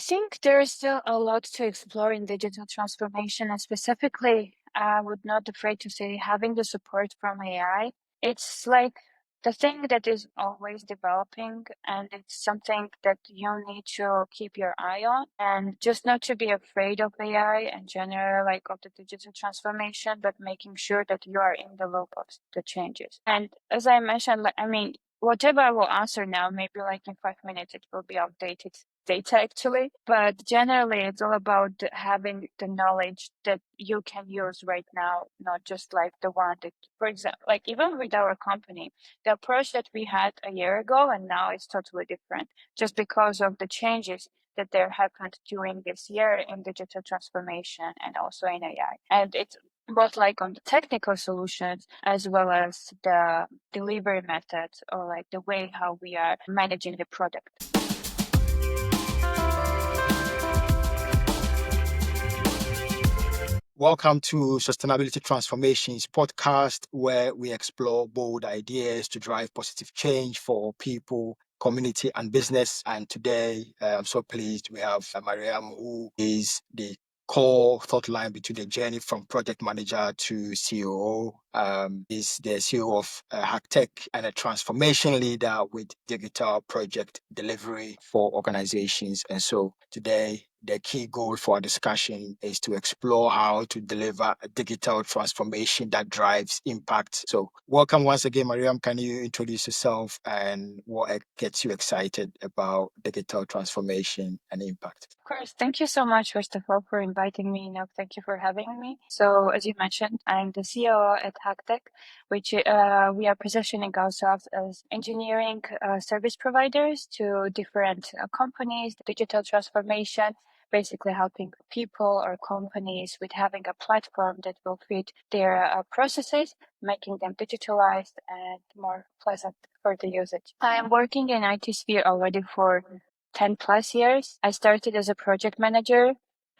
think there is still a lot to explore in digital transformation, and specifically, I would not afraid to say having the support from AI. It's like the thing that is always developing, and it's something that you need to keep your eye on, and just not to be afraid of AI in general, like of the digital transformation, but making sure that you are in the loop of the changes. And as I mentioned, like, I mean, whatever I will answer now, maybe like in 5 minutes, it will be outdated data actually. But generally, it's all about having the knowledge that you can use right now, not just like the one that, for example, like even with our company, the approach that we had a year ago and now it's totally different just because of the changes that there happened during this year in digital transformation and also in AI. And it's both like on the technical solutions as well as the delivery methods or like the way how we are managing the product. Welcome to Sustainability Transformations podcast, where we explore bold ideas to drive positive change for people, community, and business. And today, I'm so pleased we have Mariam, who is the core thought line between the journey from project manager to COO. Is the CEO of Tech and a transformation leader with digital project delivery for organizations. And so today, the key goal for our discussion is to explore how to deliver a digital transformation that drives impact. So welcome once again, Mariam. Can you introduce yourself and what gets you excited about digital transformation and impact? Of course. Thank you so much, first of all, for inviting me. No, thank you for having me. So, as you mentioned, I'm the COO at Tech, which we are positioning ourselves as engineering service providers to different companies, digital transformation, basically helping people or companies with having a platform that will fit their processes, making them digitalized and more pleasant for the usage. I am working in IT sphere already for 10 plus years. I started as a project manager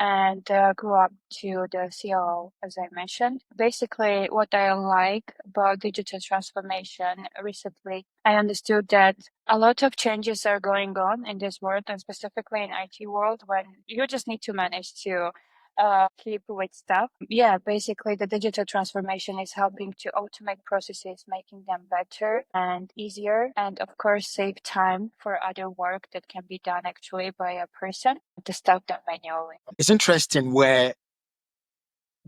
and grew up to the COO, as I mentioned. Basically, what I like about digital transformation recently, I understood that a lot of changes are going on in this world, and specifically in IT world, when you just need to manage to keep with stuff. Yeah, basically the digital transformation is helping to automate processes, making them better and easier, and of course save time for other work that can be done actually by a person to stop them manually. It's interesting where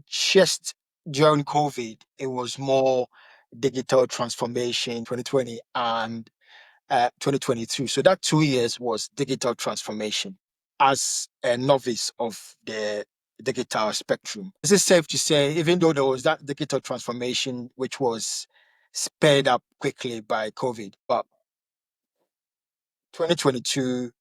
just during COVID, it was more digital transformation 2020 and 2022. So that 2 years was digital transformation. As a novice of the digital spectrum, is it safe to say, even though there was that digital transformation which was sped up quickly by COVID, but 2022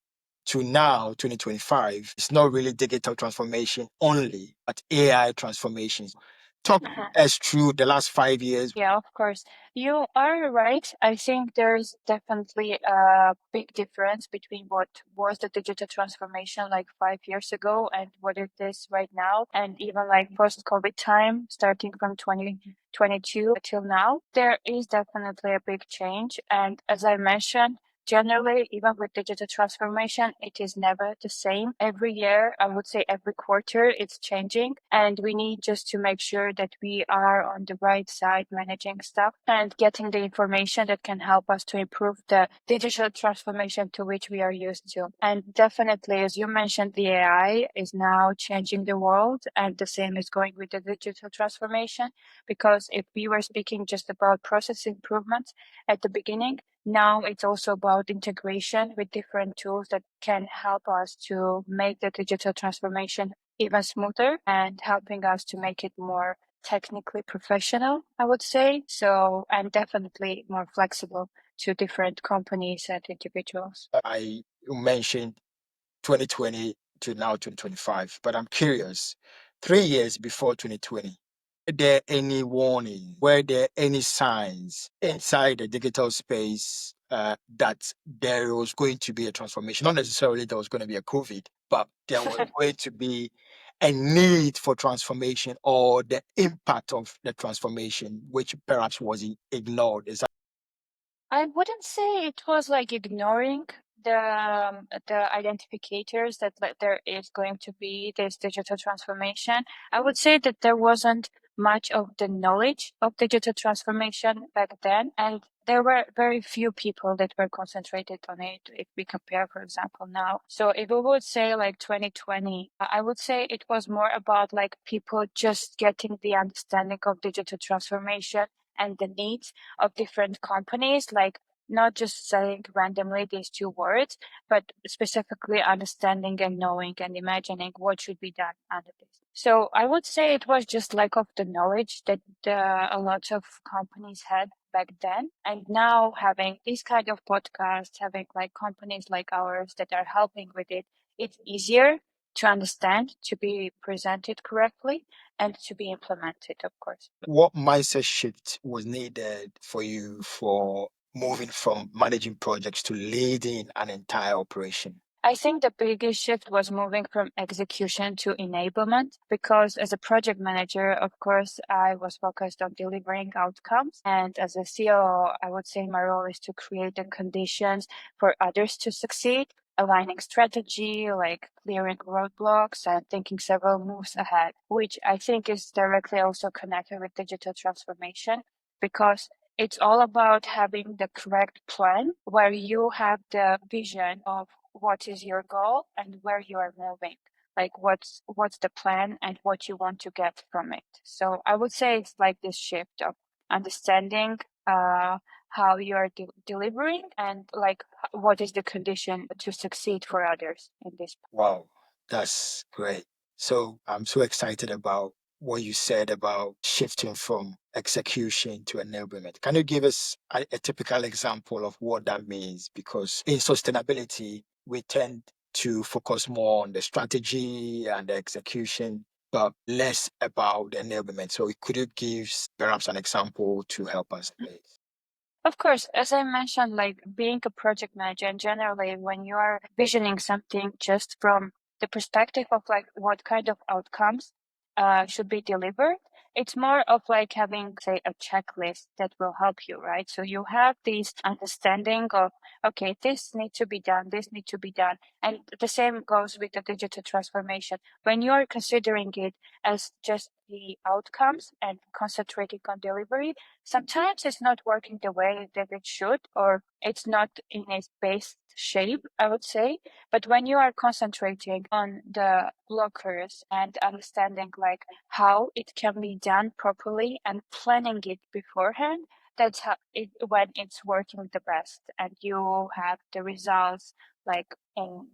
to now, 2025, it's not really digital transformation only, but AI transformations. Talk us through the last 5 years. Yeah, of course. You are right. I think there's definitely a big difference between what was the digital transformation like 5 years ago and what it is right now. And even like post-COVID time, starting from 2022 till now, there is definitely a big change. And as I mentioned, generally, even with digital transformation, it is never the same. Every year, I would say every quarter, it's changing. And we need just to make sure that we are on the right side managing stuff and getting the information that can help us to improve the digital transformation to which we are used to. And definitely, as you mentioned, the AI is now changing the world, and the same is going with the digital transformation. Because if we were speaking just about process improvements at the beginning, now it's also about integration with different tools that can help us to make the digital transformation even smoother and helping us to make it more technically professional, I would say. So, and definitely more flexible to different companies and individuals. I mentioned 2020 to now 2025, but I'm curious, 3 years before 2020, were there any warning? Were there any signs inside the digital space that there was going to be a transformation? Not necessarily there was going to be a COVID, but there was going to be a need for transformation or the impact of the transformation, which perhaps was ignored. Is that I wouldn't say it was like ignoring, the identifiers that there is going to be this digital transformation, I would say that there wasn't much of the knowledge of digital transformation back then, and there were very few people that were concentrated on it if we compare, for example, now. So if we would say like 2020, I would say it was more about like people just getting the understanding of digital transformation and the needs of different companies, like not just saying randomly these two words, but specifically understanding and knowing and imagining what should be done under this. So I would say it was just lack of the knowledge that a lot of companies had back then. And now having these kind of podcasts, having like companies like ours that are helping with it, it's easier to understand, to be presented correctly, and to be implemented, of course. What mindset shift was needed for you for moving from managing projects to leading an entire operation? I think the biggest shift was moving from execution to enablement because as a project manager, of course, I was focused on delivering outcomes. And as a COO, I would say my role is to create the conditions for others to succeed, aligning strategy, like clearing roadblocks and thinking several moves ahead, which I think is directly also connected with digital transformation because it's all about having the correct plan where you have the vision of what is your goal and where you are moving. Like what's the plan and what you want to get from it. So I would say it's like this shift of understanding how you are delivering and like what is the condition to succeed for others in this. Wow, that's great. So I'm so excited about what you said about shifting from execution to enablement. Can you give us a typical example of what that means? Because in sustainability, we tend to focus more on the strategy and the execution, but less about the enablement. So could you give perhaps an example to help us, please? Of course, as I mentioned, like being a project manager and generally when you are visioning something just from the perspective of like what kind of outcomes should be delivered, it's more of like having, say, a checklist that will help you, right? So you have this understanding of, okay, this needs to be done, this needs to be done. And the same goes with the digital transformation. When you are considering it as just the outcomes and concentrating on delivery, sometimes it's not working the way that it should, or it's not in its best shape, I would say. But when you are concentrating on the blockers and understanding like how it can be done properly and planning it beforehand, that's how it when it's working the best and you have the results like in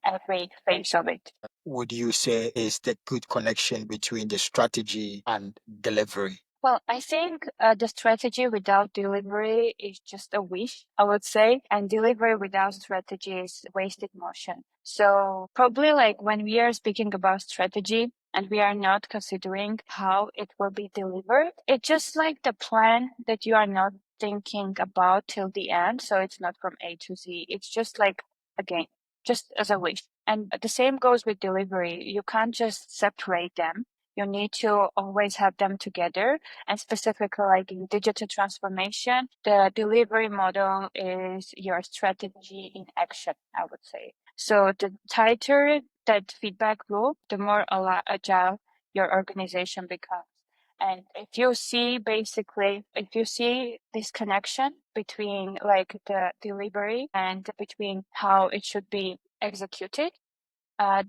every phase of it. Would you say is the good connection between the strategy and delivery? Well, I think the strategy without delivery is just a wish, I would say, and delivery without strategy is wasted motion. So probably like when we are speaking about strategy and we are not considering how it will be delivered, it's just like the plan that you are not thinking about till the end. So it's not from A to Z. It's just like, again, just as a wish. And the same goes with delivery. You can't just separate them. You need to always have them together, and specifically like in digital transformation, the delivery model is your strategy in action, I would say. So the tighter that feedback loop, the more agile your organization becomes. And if you see this connection between like the delivery and between how it should be executed,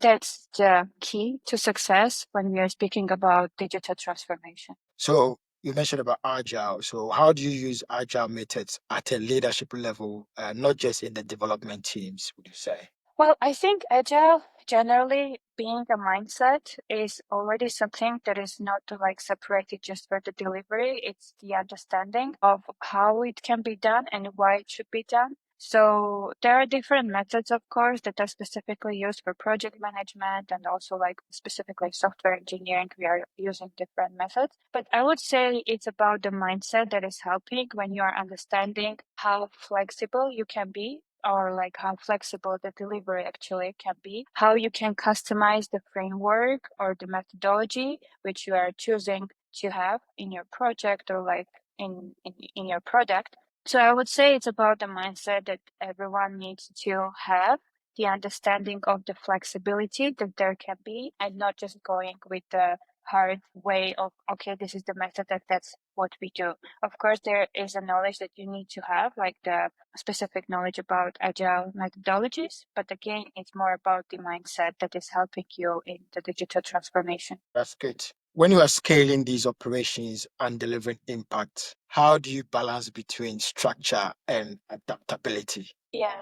that's the key to success when we are speaking about digital transformation. So you mentioned about agile. So how do you use agile methods at a leadership level, not just in the development teams, would you say? Well, I think agile generally being a mindset is already something that is not like separated just for the delivery. It's the understanding of how it can be done and why it should be done. So there are different methods, of course, that are specifically used for project management and also like specifically software engineering. We are using different methods, but I would say it's about the mindset that is helping when you are understanding how flexible you can be or like how flexible the delivery actually can be, how you can customize the framework or the methodology which you are choosing to have in your project or like in your product So I would say it's about the mindset that everyone needs to have, the understanding of the flexibility that there can be, and not just going with the hard way of, okay, this is the method that's what we do. Of course, there is a knowledge that you need to have, like the specific knowledge about agile methodologies. But again, it's more about the mindset that is helping you in the digital transformation. That's good. When you are scaling these operations and delivering impact, how do you balance between structure and adaptability? Yeah,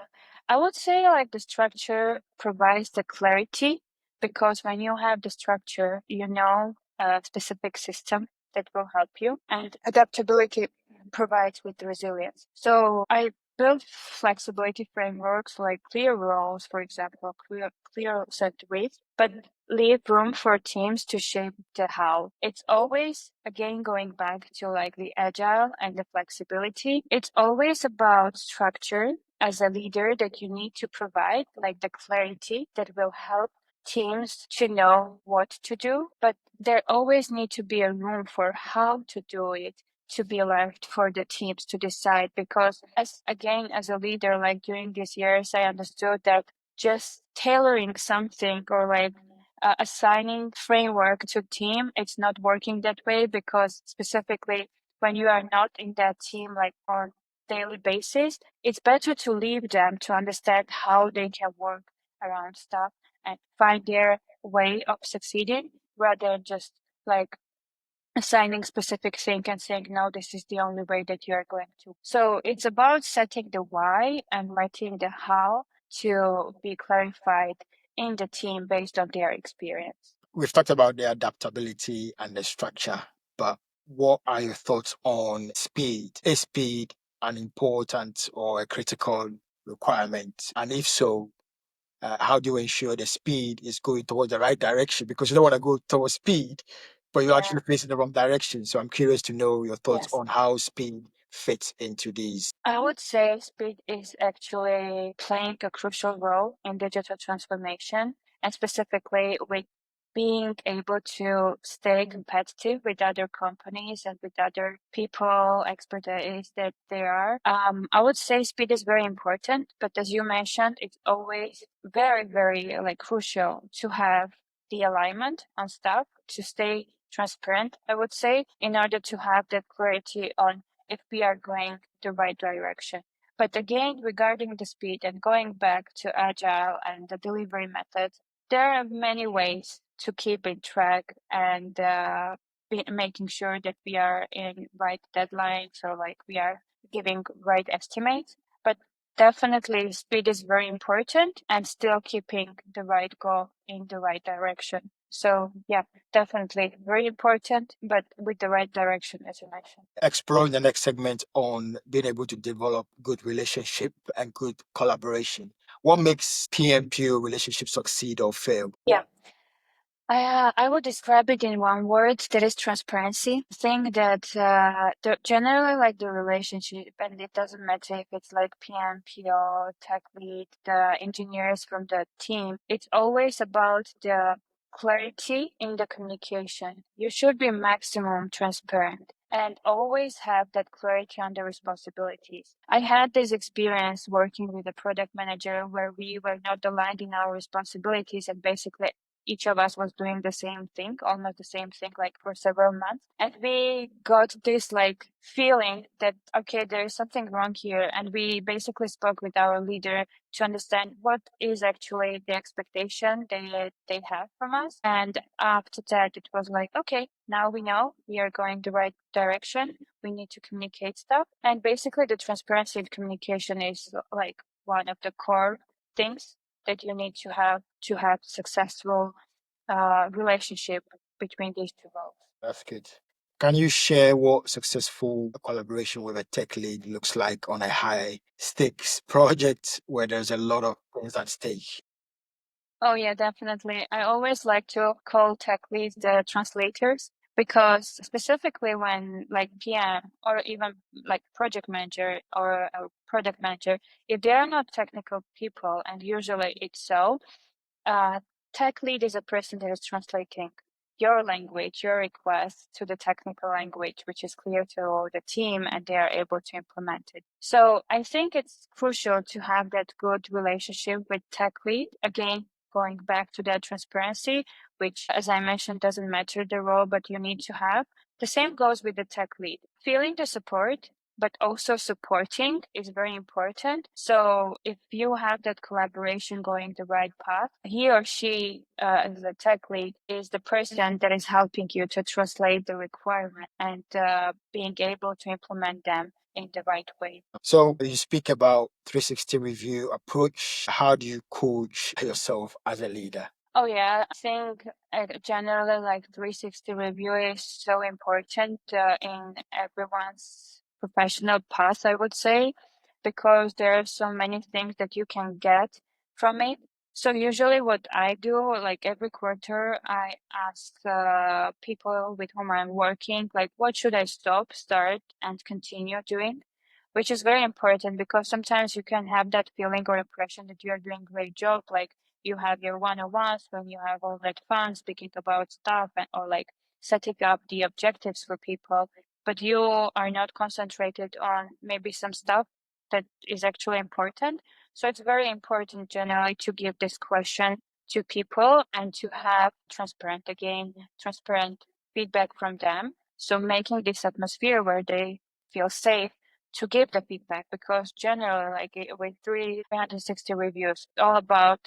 I would say like the structure provides the clarity because when you have the structure, you know a specific system that will help you, and adaptability provides with resilience. So I build flexibility frameworks like clear roles, for example, clear set with, but leave room for teams to shape the how. It's always, again, going back to like the agile and the flexibility. It's always about structure as a leader that you need to provide, like the clarity that will help teams to know what to do, but there always need to be a room for how to do it to be left for the teams to decide. Because as again, as a leader, like during these years, I understood that just tailoring something or like assigning framework to team, it's not working that way because specifically when you are not in that team like on daily basis, it's better to leave them to understand how they can work around stuff and find their way of succeeding rather than just like assigning specific thing and saying, no, this is the only way that you are going to. So it's about setting the why and letting the how to be clarified in the team based on their experience. We've talked about the adaptability and the structure, but what are your thoughts on speed? Is speed an important or a critical requirement? And if so, how do you ensure the speed is going towards the right direction? Because you don't want to go towards speed, but you're Yeah. actually facing the wrong direction. So I'm curious to know your thoughts Yes. on how speed fits into these. I would say speed is actually playing a crucial role in digital transformation, and specifically with being able to stay competitive with other companies and with other people, expertise that there are. I would say speed is very important, but as you mentioned, it's always very, very like crucial to have the alignment on stuff to stay transparent, I would say, in order to have that clarity on if we are going the right direction. But again, regarding the speed and going back to agile and the delivery methods, there are many ways to keep in track and making sure that we are in right deadlines or like we are giving right estimates. But definitely speed is very important and still keeping the right goal in the right direction. So yeah, definitely very important, but with the right direction, as you mentioned. Exploring the next segment on being able to develop good relationship and good collaboration. What makes PMPO relationships succeed or fail? Yeah. I would describe it in one word, that is transparency. I think that generally like the relationship, and it doesn't matter if it's like PM, PO, tech lead, the engineers from the team, it's always about the clarity in the communication. You should be maximum transparent and always have that clarity on the responsibilities. I had this experience working with a product manager where we were not aligned in our responsibilities, and basically each of us was doing the same thing, almost the same thing, like for several months. And we got this like feeling that, okay, there is something wrong here. And we basically spoke with our leader to understand what is actually the expectation they have from us. And after that, it was like, okay, now we know we are going the right direction. We need to communicate stuff. And basically, the transparency and communication is like one of the core things that you need to have successful relationship between these two roles. That's good. Can you share what successful collaboration with a tech lead looks like on a high stakes project where there's a lot of things at stake? Oh yeah, definitely. I always like to call tech leads the translators because specifically when like PM or even like project manager or a product manager, if they are not technical people, and usually it's so, uh, tech lead is a person that is translating your language, your request to the technical language, which is clear to the team and they are able to implement it. So I think it's crucial to have that good relationship with tech lead. Again, going back to that transparency, which, as I mentioned, doesn't matter the role, but you need to have. The same goes with the tech lead. Feeling the support, but also supporting is very important. So if you have that collaboration going the right path, he or she, as a tech lead, is the person that is helping you to translate the requirement and being able to implement them in the right way. So you speak about 360 review approach. How do you coach yourself as a leader? Oh yeah, I think generally like 360 review is so important in everyone's professional path, I would say, because there are so many things that you can get from it. So usually what I do, like every quarter, I ask people with whom I'm working, like what should I stop, start, and continue doing? Which is very important because sometimes you can have that feeling or impression that you're doing a great job, like you have your one-on-ones when you have all that fun speaking about stuff and or like setting up the objectives for people, but you are not concentrated on maybe some stuff that is actually important. So it's very important generally to give this question to people and to have transparent feedback from them. So making this atmosphere where they feel safe to give the feedback, because generally like with 360 reviews, it's all about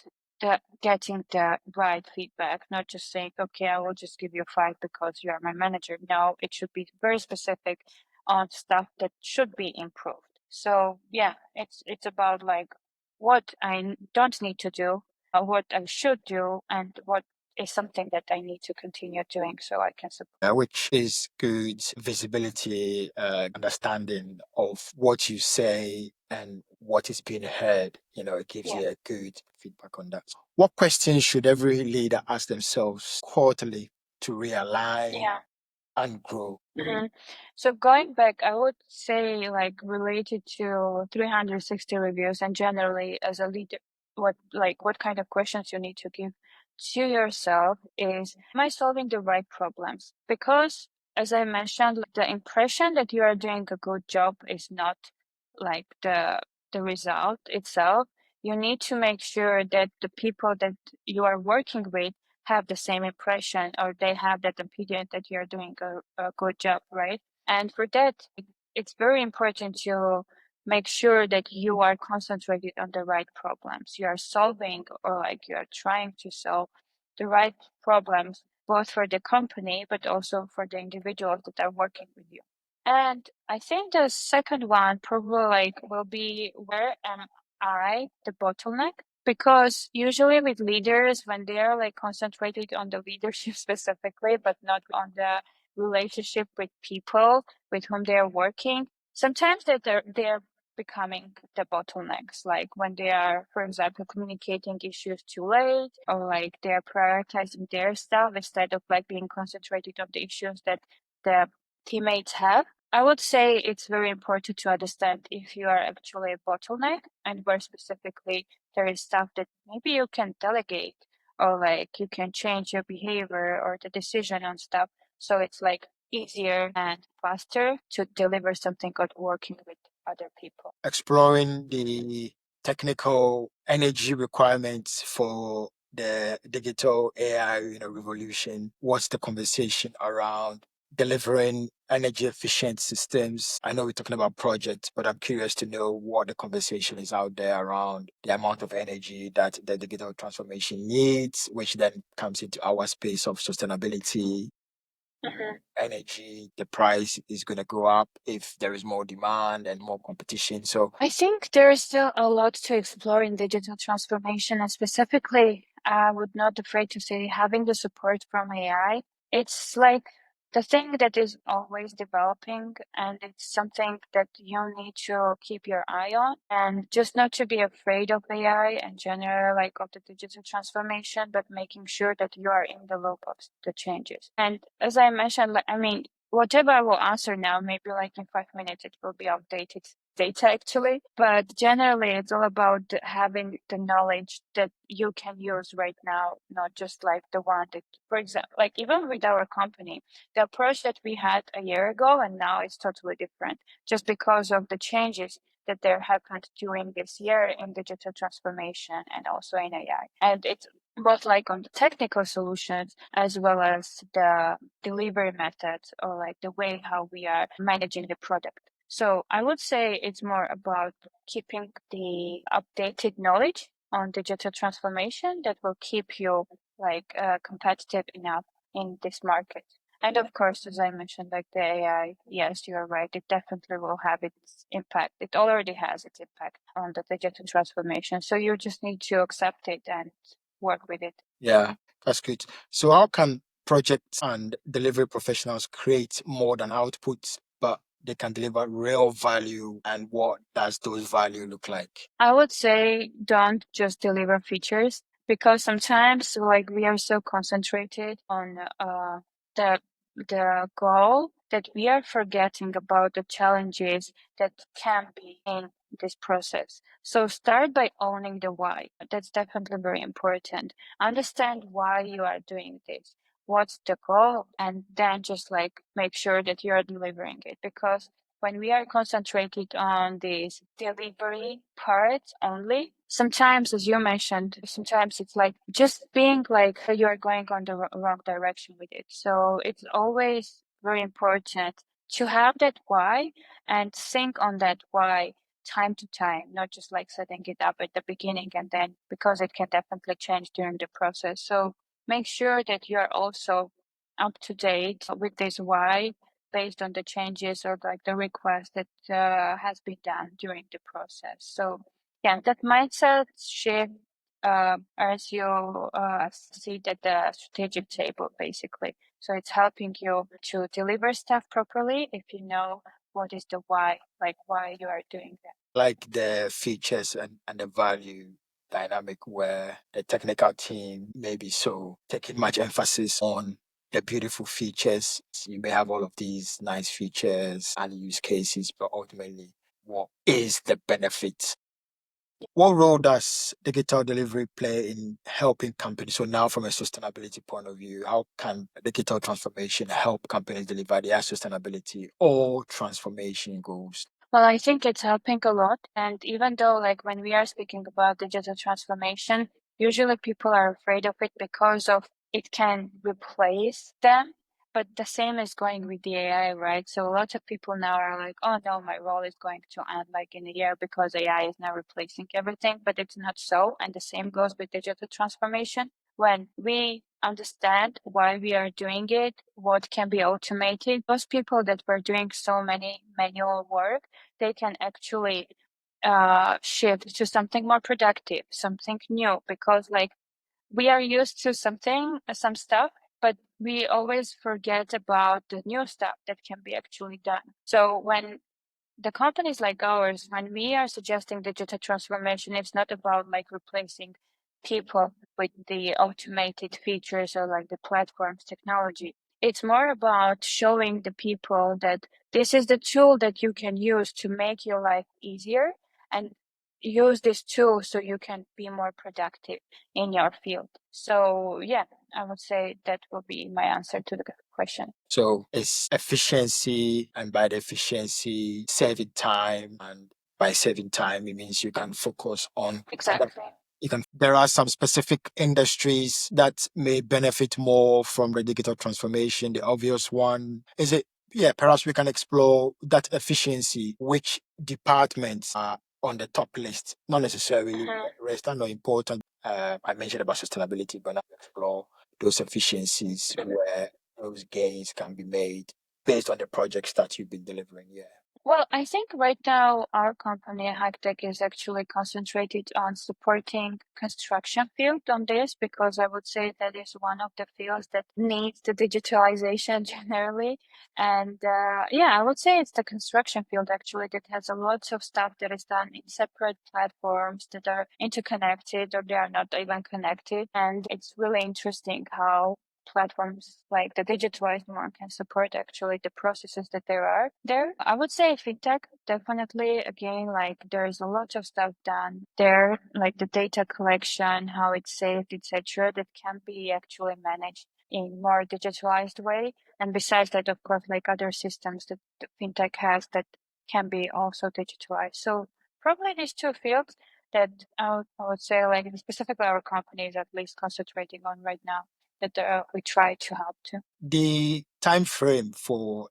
getting the right feedback, not just saying, okay, I will just give you 5 because you are my manager. No, it should be very specific on stuff that should be improved. So yeah, it's about like what I don't need to do, what I should do, and what is something that I need to continue doing so I can support. Which is good visibility, understanding of what you say and what is being heard. It gives Yeah. you a good feedback on that. What questions should every leader ask themselves quarterly to realign Yeah. and grow? Mhm. So going back, I would say like related to 360 reviews and generally as a leader, what kind of questions you need to give to yourself is, am I solving the right problems? Because as I mentioned, like, the impression that you are doing a good job is not like the result itself. You need to make sure that the people that you are working with have the same impression or they have that opinion that you're doing a good job, right? And for that, it's very important to make sure that you are concentrated on the right problems. You are solving or like you are trying to solve the right problems, both for the company, but also for the individuals that are working with you. And I think the second one probably like will be, where am I the bottleneck? Because usually with leaders, when they are like concentrated on the leadership specifically, but not on the relationship with people with whom they are working, sometimes they're becoming the bottlenecks. Like when they are, for example, communicating issues too late, or like they are prioritizing their stuff instead of like being concentrated on the issues that the teammates have. I would say it's very important to understand if you are actually a bottleneck and where specifically there is stuff that maybe you can delegate or like you can change your behavior or the decision on stuff. So it's like easier and faster to deliver something good working with other people. Exploring the technical energy requirements for the digital AI, revolution. What's the conversation around delivering energy efficient systems? I know we're talking about projects, but I'm curious to know what the conversation is out there around the amount of energy that the digital transformation needs, which then comes into our space of sustainability. Mhm. Energy, the price is going to go up if there is more demand and more competition. So I think there is still a lot to explore in digital transformation, and specifically, I would not afraid to say having the support from AI. It's like the thing that is always developing, and it's something that you need to keep your eye on, and just not to be afraid of AI in general, like of the digital transformation, but making sure that you are in the loop of the changes. And as I mentioned, like, I mean, whatever I will answer now, maybe like in 5 minutes, it will be outdated data actually. But generally, it's all about having the knowledge that you can use right now, not just like the one that, for example, like even with our company, the approach that we had a year ago and now it's totally different just because of the changes that there happened during this year in digital transformation and also in AI. And it's both like on the technical solutions as well as the delivery methods or like the way how we are managing the product. So I would say it's more about keeping the updated knowledge on digital transformation that will keep you like competitive enough in this market. And of course, as I mentioned, like the AI, yes, you're right. It definitely will have its impact. It already has its impact on the digital transformation. So you just need to accept it and work with it. Yeah, that's good. So, how can projects and delivery professionals create more than outputs, but they can deliver real value? And what does those value look like? I would say don't just deliver features because sometimes like we are so concentrated on the the goal that we are forgetting about the challenges that can be in this process. So start by owning the why. That's definitely very important. Understand why you are doing this. What's the goal? And then just like make sure that you are delivering it because when we are concentrated on this delivery part only, sometimes, as you mentioned, sometimes it's like just being like you are going on the wrong direction with it. So it's always very important to have that why and think on that why time to time, not just like setting it up at the beginning and then because it can definitely change during the process. So make sure that you are also up to date with this why based on the changes or like the request that has been done during the process. So yeah, that mindset shift as you see that the strategic table basically. So it's helping you to deliver stuff properly if you know what is the why, like why you are doing that. Like the features and the value dynamic where the technical team may be so taking much emphasis on the beautiful features. You may have all of these nice features and use cases, but ultimately, what is the benefit? What role does digital delivery play in helping companies? So now from a sustainability point of view, how can digital transformation help companies deliver their sustainability or transformation goals? Well, I think it's helping a lot. And even though, like, when we are speaking about digital transformation, usually people are afraid of it because of it can replace them. But the same is going with the AI, right? So a lot of people now are like, oh no, my role is going to end like in a year because AI is now replacing everything. But it's not so. And the same goes with digital transformation. When we understand why we are doing it, what can be automated, those people that were doing so many manual work, they can actually shift to something more productive, something new, because like we are used to something, some stuff, but we always forget about the new stuff that can be actually done. So when the companies like ours, when we are suggesting digital transformation, it's not about like replacing people with the automated features or like the platforms technology. It's more about showing the people that this is the tool that you can use to make your life easier and use this tool so you can be more productive in your field. So yeah, I would say that will be my answer to the question. So it's efficiency, and by the efficiency, saving time, and by saving time, it means you can focus on Exactly. you can there are some specific industries that may benefit more from the digital transformation. The obvious one is it yeah, perhaps we can explore that efficiency, which departments are on the top list, not necessarily Mhm. the rest are not important. I mentioned about sustainability, but now explore those efficiencies where those gains can be made based on the projects that you've been delivering. Yeah. Well, I think right now our company, Hightech, is actually concentrated on supporting construction field on this because I would say that is one of the fields that needs the digitalization generally. And yeah, I would say it's the construction field actually that has a lot of stuff that is done in separate platforms that are interconnected or they are not even connected. And it's really interesting how platforms like the digitalized one can support actually the processes that there are there. I would say fintech definitely, again, like there's a lot of stuff done there, like the data collection, how it's saved, etc., that can be actually managed in more digitalized way. And besides that, of course, like other systems that the fintech has that can be also digitalized. So probably these two fields that I would say like specifically our company is at least concentrating on right now that we try to help to. The time frame for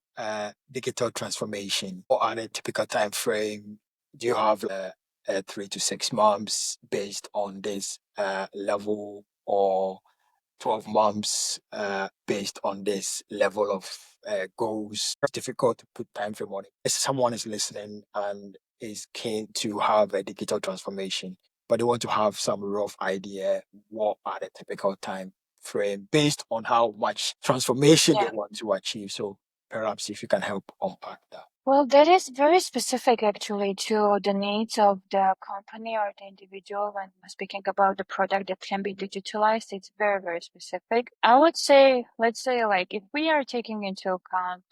digital transformation, what are the typical time frame? Do you have 3 to 6 months based on this level, or 12 months based on this level of goals? It's difficult to put time frame on it. If someone is listening and is keen to have a digital transformation, but they want to have some rough idea, what are the typical time frame based on how much transformation they Yeah. want to achieve? So perhaps if you can help unpack that. Well, that is very specific actually to the needs of the company or the individual when speaking about the product that can be digitalized. It's very, very specific. I would say, let's say like if we are taking into account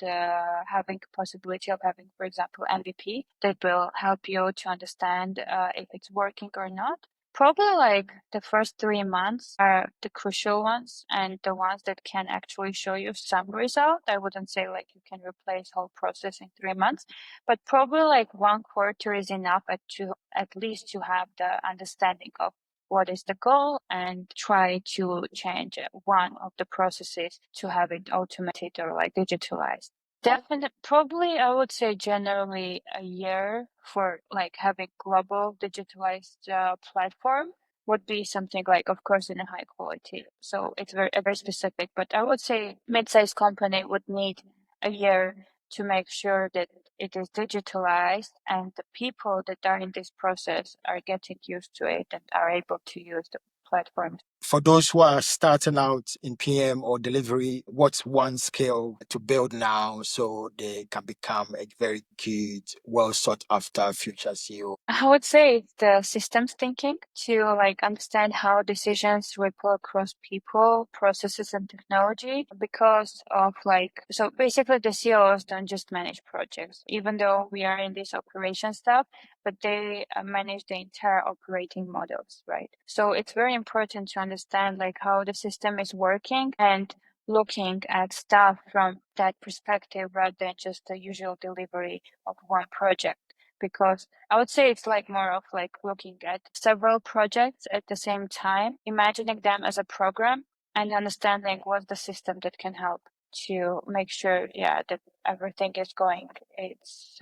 having possibility of having, for example, MVP that will help you to understand if it's working or not. Probably like the first 3 months are the crucial ones and the ones that can actually show you some result. I wouldn't say like you can replace whole process in 3 months, but probably like 1 quarter is enough at least to have the understanding of what is the goal and try to change one of the processes to have it automated or like digitalized. Definitely, probably I would say generally a year for like having global digitalized platform would be something like, of course, in a high quality. So it's very specific, but I would say mid-sized company would need a year to make sure that it is digitalized and the people that are in this process are getting used to it and are able to use the platform. For those who are starting out in PM or delivery, what's one skill to build now so they can become a very good, well sought after future CEO? I would say it's the systems thinking to like understand how decisions ripple across people, processes, and technology because of like, so basically the COOs don't just manage projects, even though we are in this operation stuff, but they manage the entire operating models, right? So it's very important to understand like how the system is working and looking at stuff from that perspective rather than just the usual delivery of one project because I would say it's like more of like looking at several projects at the same time, imagining them as a program and understanding what's the system that can help to make sure, yeah, that everything is going its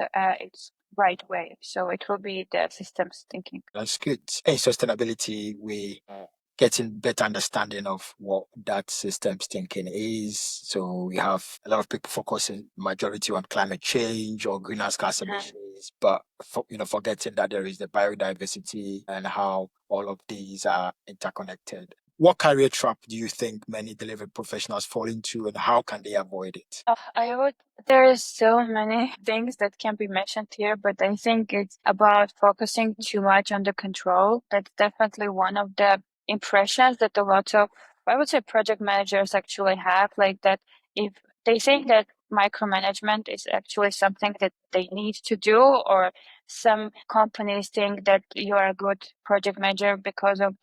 right way. So it will be the systems thinking. That's good. In sustainability, we getting better understanding of what that systems thinking is. So we have a lot of people focusing majority on climate change or greenhouse gas emissions, but forgetting that there is the biodiversity and how all of these are interconnected. What career trap do you think many delivery professionals fall into, and how can they avoid it? There is so many things that can be mentioned here, but I think it's about focusing too much on the control. That's definitely one of the impressions that a lot of, I would say, project managers actually have, like that if they think that micromanagement is actually something that they need to do, or some companies think that you are a good project manager because of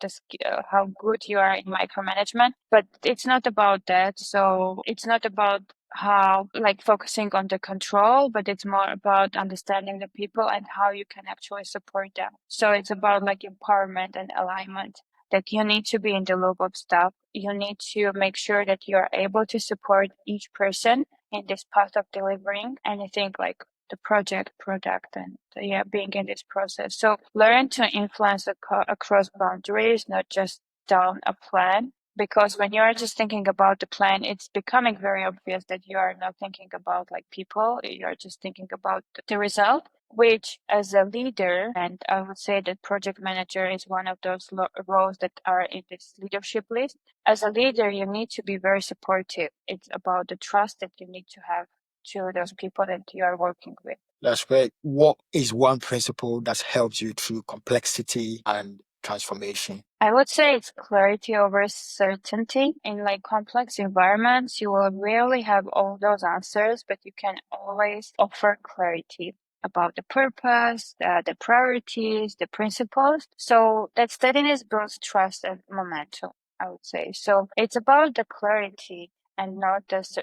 how good you are in micromanagement, but it's not about that. So it's not about how like focusing on the control, but it's more about understanding the people and how you can actually support them. So it's about like empowerment and alignment that you need to be in the loop of stuff. You need to make sure that you are able to support each person in this path of delivering anything like the project, product, and yeah, being in this process. So learn to influence across boundaries, not just down a plan. Because when you are just thinking about the plan, it's becoming very obvious that you are not thinking about like people. You are just thinking about the result, which as a leader, and I would say that project manager is one of those roles that are in this leadership list. As a leader, you need to be very supportive. It's about the trust that you need to have to those people that you are working with. That's great. What is one principle that's helped you through complexity and transformation? I would say it's clarity over certainty. In like complex environments, you will rarely have all those answers, but you can always offer clarity about the purpose, the priorities, the principles. So that steadiness builds trust and momentum, I would say. So it's about the clarity and not just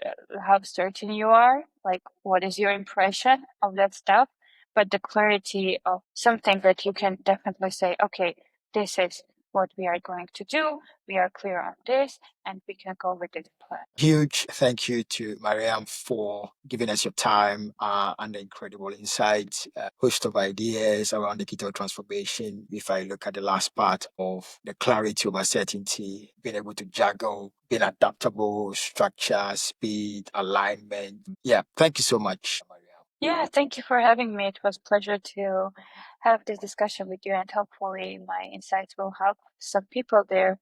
how certain you are, like what is your impression of that stuff, but the clarity of something that you can definitely say, okay, this is what we are going to do. We are clear on this, and we can go with this plan. Huge thank you to Mariam for giving us your time and the incredible insights, host of ideas around digital transformation. If I look at the last part of the clarity over certainty, being able to juggle, being adaptable, structure, speed, alignment. Yeah, thank you so much, Mariam. Yeah, thank you for having me. It was a pleasure to have this discussion with you, and hopefully my insights will help some people there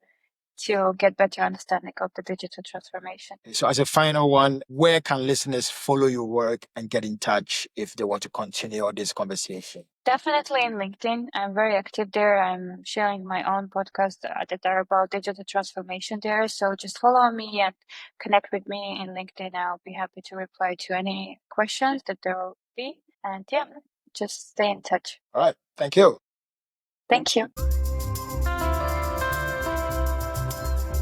to get better understanding of the digital transformation. So, as a final one, where can listeners follow your work and get in touch if they want to continue this conversation? Definitely in LinkedIn. I'm very active there. I'm sharing my own podcast that are about digital transformation there. So just follow me and connect with me in LinkedIn. I'll be happy to reply to any questions that there will be. And yeah, just stay in touch. All right. Thank you. Thank you.